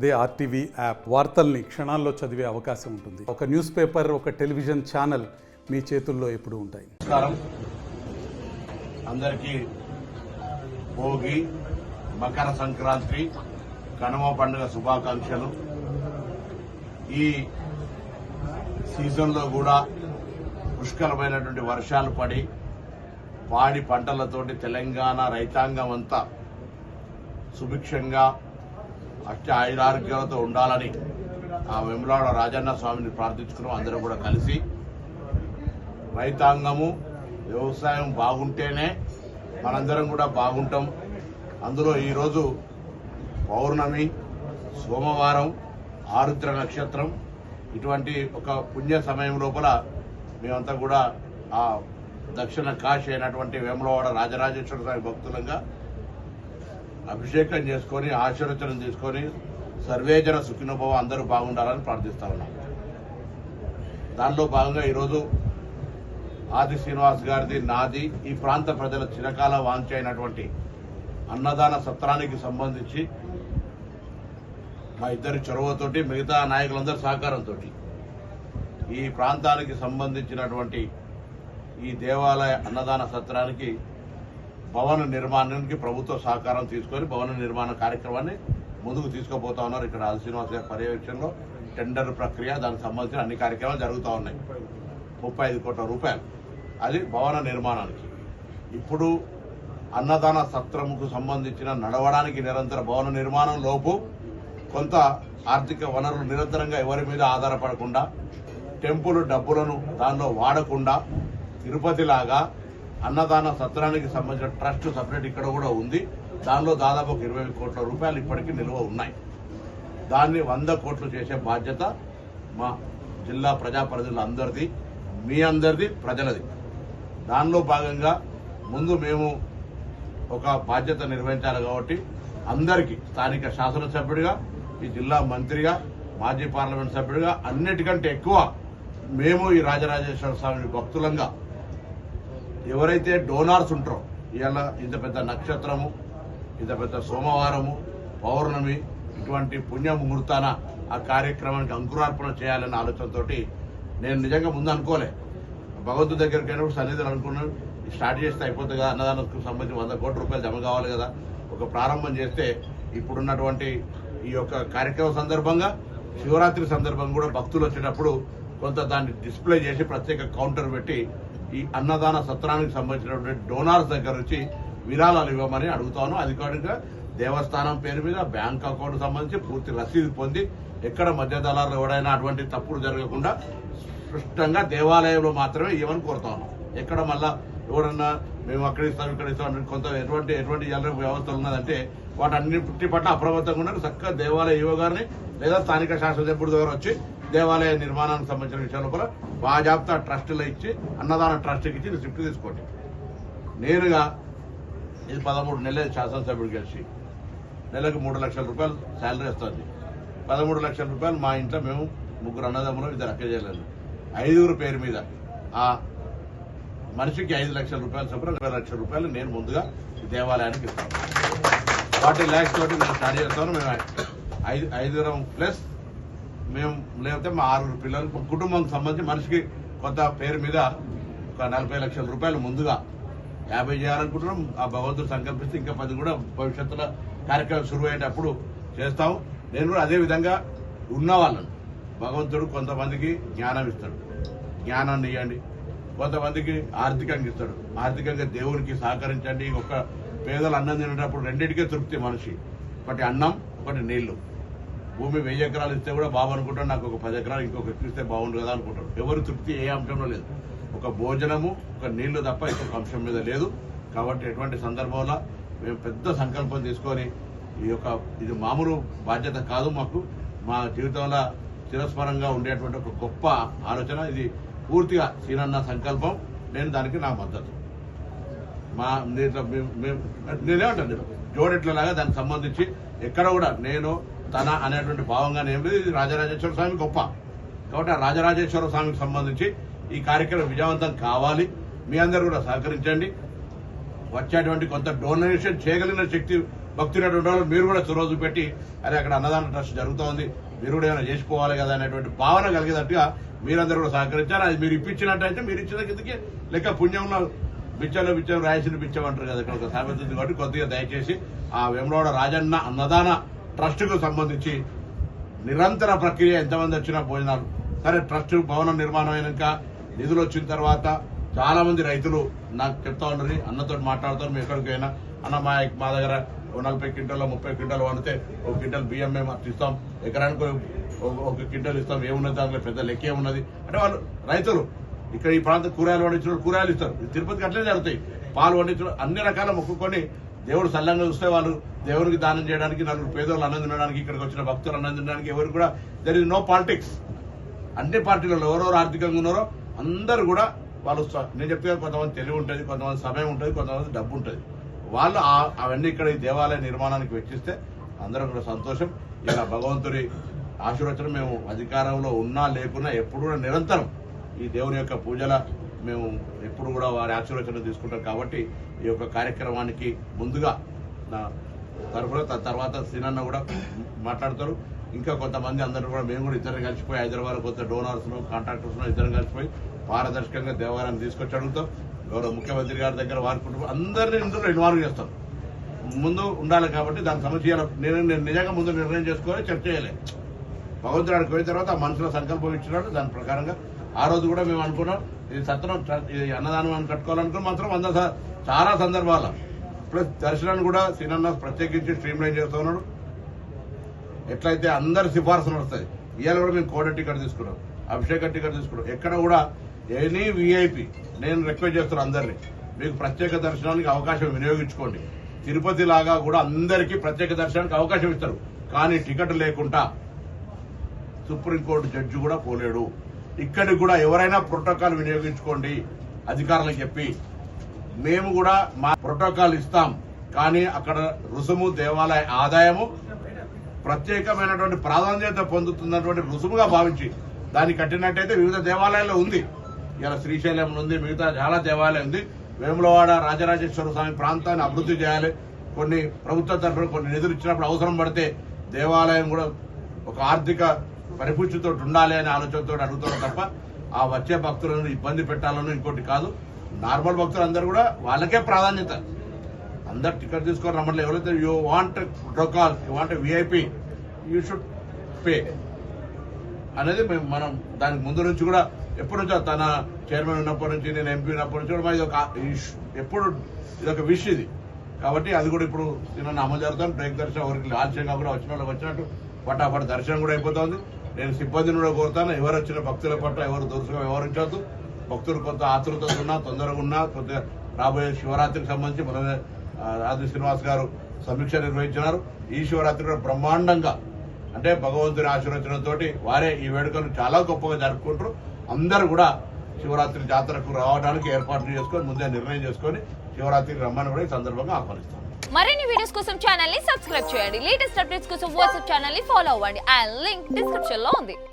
అదే RTV app వార్తల్ని క్షణాల్లో చదివే అవకాశం ఉంటుంది. ఒక న్యూస్ పేపర్, ఒక టెలివిజన్ ఛానల్ మీ చేతుల్లో ఎప్పుడూ ఉంటాయి. నమస్కారం అందరికీ. భోగి, మకర సంక్రాంతి, కనుమ పండుగ శుభాకాంక్షలు. ఈ సీజన్లో కూడా పుష్కలమైనటువంటి వర్షాలు పడి పాడి పంటలతోటి తెలంగాణ రైతాంగం అంతా సుభిక్షంగా అష్ట ఆయురారోగ్యాలతో ఉండాలని ఆ వేములవాడ రాజన్న స్వామిని ప్రార్థించుకున్నాం. అందరూ కూడా కలిసి రైతాంగము వ్యవసాయం బాగుంటేనే మనందరం కూడా బాగుంటాం. అందులో ఈరోజు పౌర్ణమి, సోమవారం, ఆరుద్ర నక్షత్రం, ఇటువంటి ఒక పుణ్య సమయం లోపల మేమంతా కూడా ఆ దక్షిణ కాశీ అయినటువంటి వేములవాడ రాజరాజేశ్వర స్వామి భక్తులంగా అభిషేకం చేసుకొని ఆశీర్వచనం తీసుకొని సర్వేజన సుఖినోభవ అందరూ బాగుండాలని ప్రార్థిస్తా ఉన్నాం. దానిలో భాగంగా ఈరోజు ఆది శ్రీనివాస్ గారిది, నాది, ఈ ప్రాంత ప్రజల చిరకాల వాంఛ అయినటువంటి అన్నదాన సత్రానికి సంబంధించి మా ఇద్దరి చొరవతోటి, మిగతా నాయకులందరి సహకారంతో ఈ ప్రాంతానికి సంబంధించినటువంటి ఈ దేవాలయ అన్నదాన సత్రానికి భవన నిర్మాణానికి ప్రభుత్వ సహకారం తీసుకొని భవన నిర్మాణ కార్యక్రమాన్ని ముందుకు తీసుకుపోతా ఉన్నారు. ఇక్కడ ఆది శ్రీనివాస్ గారి పర్యవేక్షణలో టెండర్ ప్రక్రియ, దానికి సంబంధించిన అన్ని కార్యక్రమాలు జరుగుతూ ఉన్నాయి. 35 కోట్ల రూపాయలు అది భవన నిర్మాణానికి. ఇప్పుడు అన్నదాన సత్రముకు సంబంధించిన నడవడానికి నిరంతర భవన నిర్మాణం లోపు కొంత ఆర్థిక వనరులు నిరంతరంగా ఎవరి మీద ఆధారపడకుండా, టెంపుల్ డబ్బులను దానిలో వాడకుండా తిరుపతిలాగా అన్నదాన సత్రానికి సంబంధించిన ట్రస్ట్ సపరేట్ ఇక్కడ కూడా ఉంది. దానిలో దాదాపు 20 కోట్ల రూపాయలు ఇప్పటికీ నిల్వ ఉన్నాయి. దాన్ని 100 కోట్లు చేసే బాధ్యత మా జిల్లా ప్రజాప్రతినిధులందరిది, మీ అందరిది, ప్రజలది. దానిలో భాగంగా ముందు మేము ఒక బాధ్యత నిర్వహించాలి కాబట్టి అందరికీ స్థానిక శాసనసభ్యుడిగా, ఈ జిల్లా మంత్రిగా, మాజీ పార్లమెంట్ సభ్యుడిగా, అన్నిటికంటే ఎక్కువ మేము ఈ రాజరాజేశ్వర స్వామి భక్తులంగా ఎవరైతే డోనార్స్ ఉంటారో, ఇవాళ ఇంత పెద్ద నక్షత్రము, ఇంత పెద్ద సోమవారము, పౌర్ణమి, ఇటువంటి పుణ్య ముహూర్తాన ఆ కార్యక్రమానికి అంకురార్పణ చేయాలనే ఆలోచనతో నేను నిజంగా ముందు అనుకోలే. భగవంతుడి దగ్గరికి అయినప్పుడు సన్నిధులు అనుకున్నాను, స్టార్ట్ చేస్తే అయిపోతుంది కదా, అన్నదానానికి సంబంధించి 100 కోట్ల రూపాయలు జమ కావాలి కదా, ఒక ప్రారంభం చేస్తే ఇప్పుడున్నటువంటి ఈ యొక్క కార్యక్రమం సందర్భంగా, శివరాత్రి సందర్భంగా కూడా భక్తులు వచ్చేటప్పుడు కొంత దాన్ని డిస్ప్లే చేసి ప్రత్యేక కౌంటర్ పెట్టి ఈ అన్నదాన సత్రానికి సంబంధించినటువంటి డోనార్స్ దగ్గర నుంచి విరాళాలు ఇవ్వమని అడుగుతాను. అధికారికంగా దేవస్థానం పేరు మీద బ్యాంక్ అకౌంట్ సంబంధించి పూర్తి రసీదు పొంది, ఎక్కడ మధ్య దళాలు ఎవడైనా అటువంటి తప్పులు జరగకుండా స్పష్టంగా దేవాలయంలో మాత్రమే ఇవ్వని కోరుతాను. ఎక్కడ మళ్ళా ఎవరన్నా మేము అక్కడ ఇస్తాం ఇక్కడ ఇస్తాం కొంత ఎటువంటి వ్యవస్థలు ఉన్నదంటే వాటన్నిటి పట్ల అప్రమత్తంగా ఉండాలి. చక్కగా దేవాలయ యువ గారిని లేదా స్థానిక శాసనసభ్యుడి దగ్గర వచ్చి దేవాలయ నిర్మాణానికి సంబంధించిన విషయాల లోపల బాజాప్తా ట్రస్టులు ఇచ్చి, అన్నదాన ట్రస్ట్కి ఇచ్చి స్విఫ్ట్ తీసుకోండి. నేనుగా ఇది 13 నెలలు శాసనసభ్యుడు కలిసి నెలకు 3 లక్షల రూపాయలు శాలరీ వస్తుంది. 13 లక్షల రూపాయలు మా ఇంట్లో మేము 3 అన్నదమ్ములు, 2 అక్కజేయాలి, 5 పేరు మీద ఆ మనిషికి 5 లక్షల రూపాయలు చొప్పున 20 లక్షల రూపాయలు నేను ముందుగా దేవాలయానికి ఇస్తాను. 40 lakhs తోటి నేను స్టార్ట్ చేస్తాను. మేము 5 ప్లస్ మేము లేకపోతే మా 6 పిల్లలు, కుటుంబానికి సంబంధించి మనిషికి కొంత పేరు మీద ఒక 40 లక్షల రూపాయలు ముందుగా 50 చేయాలనుకుంటున్నాం. ఆ భగవంతుడు సంకల్పిస్తే ఇంకా 10 కూడా భవిష్యత్తులో కార్యక్రమం శురు అయ్యేటప్పుడు చేస్తాం. నేను కూడా అదే విధంగా ఉన్న వాళ్ళను భగవంతుడు కొంతమందికి జ్ఞానం ఇస్తాడు, జ్ఞానాన్ని ఇవ్వండి. కొంతమందికి ఆర్థికంగా ఇస్తాడు, ఆర్థికంగా దేవునికి సహకరించండి. ఒక పేదలు అన్నం తినేటప్పుడు రెండింటికే తృప్తి మనిషి, ఒకటి అన్నం, ఒకటి నీళ్లు. భూమి 1000 ఎకరాలు ఇస్తే కూడా బాబు అనుకుంటాడు, నాకు ఒక 10 ఎకరాలు ఇంకొక ఎక్కువ ఇస్తే బాగుండు కదా అనుకుంటాడు. ఎవరు తృప్తి ఏ అంశంలో లేదు, ఒక భోజనము, ఒక నీళ్లు తప్ప ఇంకొక అంశం మీద లేదు. కాబట్టి ఎటువంటి సందర్భంలో మేము పెద్ద సంకల్పం తీసుకొని ఇది మామూలు బాధ్యత కాదు, మాకు మా జీవితంలో చిరస్మరంగా ఉండేటువంటి ఒక గొప్ప ఆలోచన. ఇది పూర్తిగా సీనన్న సంకల్పం. నేను దానికి నా మద్దతు. నేనేమంటాను, జోడెట్లలాగా దానికి సంబంధించి ఎక్కడ కూడా నేను తన అనేటువంటి భావంగానే ఏం లేదు. ఇది రాజరాజేశ్వర స్వామి గొప్ప కాబట్టి ఆ రాజరాజేశ్వర స్వామికి సంబంధించి ఈ కార్యక్రమం విజయవంతం కావాలి. మీ అందరూ కూడా సహకరించండి. వచ్చేటువంటి కొంత డొనేషన్ చేయగలిగిన శక్తి భక్తులైనటువంటి వాళ్ళు మీరు కూడా చొరవ చూపెట్టి అరే అక్కడ అన్నదాన ట్రస్ట్ జరుగుతోంది, మీరు కూడా ఏమైనా చేసుకోవాలి కదా అనేటువంటి భావన కలిగేటట్టుగా మీరందరూ కూడా సహకరించారు. అది మీరు ఇప్పించినట్టయితే మీరు ఇచ్చిన కిందకి లెక్క పుణ్యంలో బిచ్చంలో బిచ్చం రాయసిన బిచ్చం అంటారు కదా, ఇక్కడ ఒక సామెత ఉంది. కాబట్టి కొద్దిగా దయచేసి ఆ వేములవాడ రాజన్న అన్నదాన ట్రస్టుకు సంబంధించి నిరంతర ప్రక్రియ ఎంతమంది వచ్చినా భోజనాలు సరే. ట్రస్ట్ భవన నిర్మాణం అయినాక నిధులు వచ్చిన తర్వాత చాలా మంది రైతులు నాకు చెప్తా ఉన్నారు, అన్నతో మాట్లాడుతారు. మేము ఎక్కడికి పోయినా అన్న మా దగ్గర 40 క్వింటాల్లో 30 క్వింటాలు వండితే 1 క్వింటల్ బియ్యం మేము అట్లా ఇస్తాం, ఎకరానికి 1 క్వింటల్ ఇస్తాం, ఏమున్నది దాంట్లో పెద్ద లెక్క ఏమున్నది అంటే వాళ్ళు రైతులు ఇక్కడ ఈ ప్రాంతం కూరగాయలు పండించిన కూరగాయలు ఇస్తారు. తిరుపతికి అట్లే జరుగుతాయి. పాలు పండించడం అన్ని రకాల మొక్కుకొని దేవుడు సల్లంగా చూస్తే వాళ్ళు దేవునికి దానం చేయడానికి, నలుగురు పేదోళ్ళు అన్నం తినడానికి, ఇక్కడికి వచ్చిన భక్తులు అన్నం తినడానికి ఎవరు కూడా దెర్ ఇస్ నో పాలిటిక్స్. అన్ని పార్టీలలో ఎవరెవరు ఆర్థికంగా ఉన్నారో అందరూ కూడా వాళ్ళు నేను చెప్తే కొంతమంది తెలివి ఉంటుంది, కొంతమంది సమయం ఉంటుంది, కొంతమంది డబ్బు ఉంటుంది. వాళ్ళు అవన్నీ ఇక్కడ ఈ దేవాలయ నిర్మాణానికి వెచ్చిస్తే అందరం కూడా సంతోషం. ఇలా భగవంతుడి ఆశీర్వచనం మేము అధికారంలో ఉన్నా లేకున్నా ఎప్పుడు కూడా నిరంతరం ఈ దేవుని యొక్క పూజల మేము ఎప్పుడు కూడా వారి ఆశీర్వచనం తీసుకుంటాం. కాబట్టి ఈ యొక్క కార్యక్రమానికి ముందుగా నా తరఫున తర్వాత సినన్న కూడా మాట్లాడతారు. ఇంకా కొంతమంది అందరూ కూడా మేము కూడా ఇద్దరు కలిసిపోయి హైదరాబాద్ కొంత డోనర్స్ కాంట్రాక్టర్స్ ఇద్దరు కలిసిపోయి పారదర్శకంగా దేవాలయాన్ని తీసుకొచ్చి అడుగుతాం. గౌరవ ముఖ్యమంత్రి గారి దగ్గర వారి కుటుంబం అందరినీ ఇందులో ఇన్వాల్వ్ చేస్తాం. ముందు ఉండాలి కాబట్టి దాని సమస్య నేను నిజంగా ముందు నిర్ణయం చేసుకొని చర్చ చేయలేదు. భగవంతుడు ఆడికి పోయిన తర్వాత ఆ మనుషుల సంకల్పం ఇచ్చినాడు. దాని ప్రకారంగా ఆ రోజు కూడా మేము అనుకున్నాం ఇది సత్రం ఇది అన్నదానం అని కట్టుకోవాలనుకుని మాత్రం చాలా సందర్భాల ప్లస్ దర్శనాన్ని కూడా సీనన్న ప్రత్యేకించి స్ట్రీమ్ లైన్ చేస్తూ ఉన్నాడు. ఎట్లయితే అందరి సిఫార్సు నడుస్తుంది. ఇవాళ కూడా మేము కోడ టికెట్ తీసుకున్నాం, అభిషేక టికెట్ తీసుకున్నాం. ఎక్కడ కూడా ఎనీ విఐపి నేను రిక్వెస్ట్ చేస్తున్నాను అందరినీ, మీకు ప్రత్యేక దర్శనానికి అవకాశం వినియోగించుకోండి. తిరుపతి లాగా కూడా అందరికీ ప్రత్యేక దర్శనానికి అవకాశం ఇస్తారు. కానీ టికెట్ లేకుండా సుప్రీంకోర్టు జడ్జి కూడా పోలేడు. ఇక్కడికి కూడా ఎవరైనా ప్రోటోకాల్ వినియోగించుకోండి అధికారులకు చెప్పి. మేము కూడా మా ప్రోటోకాల్ ఇస్తాం. కానీ అక్కడ రుసుము దేవాలయ ఆదాయము ప్రత్యేకమైనటువంటి ప్రాధాన్యత పొందుతున్నటువంటి రుసుముగా భావించి దాన్ని కట్టినట్టయితే వివిధ దేవాలయాల్లో ఉంది. ఇలా శ్రీశైలం ఉంది, మిగతా చాలా దేవాలయం ఉంది. వేములవాడ రాజరాజేశ్వర స్వామి ప్రాంతాన్ని అభివృద్ధి చేయాలి. కొన్ని ప్రభుత్వ తరఫున కొన్ని నిధులు ఇచ్చినప్పుడు అవసరం పడితే దేవాలయం కూడా ఒక ఆర్థిక పరిపుష్టితో ఉండాలి అనే ఆలోచనతో అడుగుతారు తప్ప ఆ వచ్చే భక్తులను ఇబ్బంది పెట్టాలని ఇంకోటి కాదు. నార్మల్ భక్తులు అందరూ కూడా వాళ్ళకే ప్రాధాన్యత. అందరు టికెట్ తీసుకొని రమ్మని ఎవరైతే you want protocol, you want VIP, you should pay అనేది మనం దానికి ముందు నుంచి కూడా ఎప్పటి నుంచో తన చైర్మన్ ఉన్నప్పటి నుంచి నేను ఎంపీ ఉన్నప్పటి నుంచి కూడా ఎప్పుడు ఇదొక విష్ ఇది. కాబట్టి అది కూడా ఇప్పుడు నేను అమలు జరుగుతాను. బ్రేక్ దర్శనం ఎవరికి ఆలస్యంగా కూడా వచ్చిన వాళ్ళకి వచ్చినట్టు పటాపట దర్శనం కూడా అయిపోతుంది. నేను సిబ్బందిని కూడా కోరుతాను, ఎవరు వచ్చిన భక్తుల పట్ల ఎవరు దోషంగా వ్యవహరించవద్దు. భక్తులు కొంత ఆతృత ఉన్నా తొందరగా ఉన్నా కొద్దిగా రాబోయే శివరాత్రికి సంబంధించి మన రాజు శ్రీనివాస్ గారు సమీక్ష నిర్వహించినారు. ఈ శివరాత్రి కూడా బ్రహ్మాండంగా అంటే భగవంతుని ఆశీర్వచనంతో వారే ఈ వేడుకను చాలా గొప్పగా జరుపుకుంటారు. అందరూ కూడా శివరాత్రి జాతరకు రావడానికి ఏర్పాట్లు చేసుకొని ముందే నిర్ణయం చేసుకొని శివరాత్రికి రమ్మని కూడా ఈ సందర్భంగా ఆహ్వానిస్తాం. మరిన్ని వీడియోస్ కోసం ఛానల్ ని సబ్స్క్రైబ్ చేయండి. లేటెస్ట్ అప్డేట్స్ కోసం వాట్సాప్ ఛానల్ ని ఫాలో అవ్వండి. ఆ లింక్ డిస్క్రిప్షన్ లో ఉంది.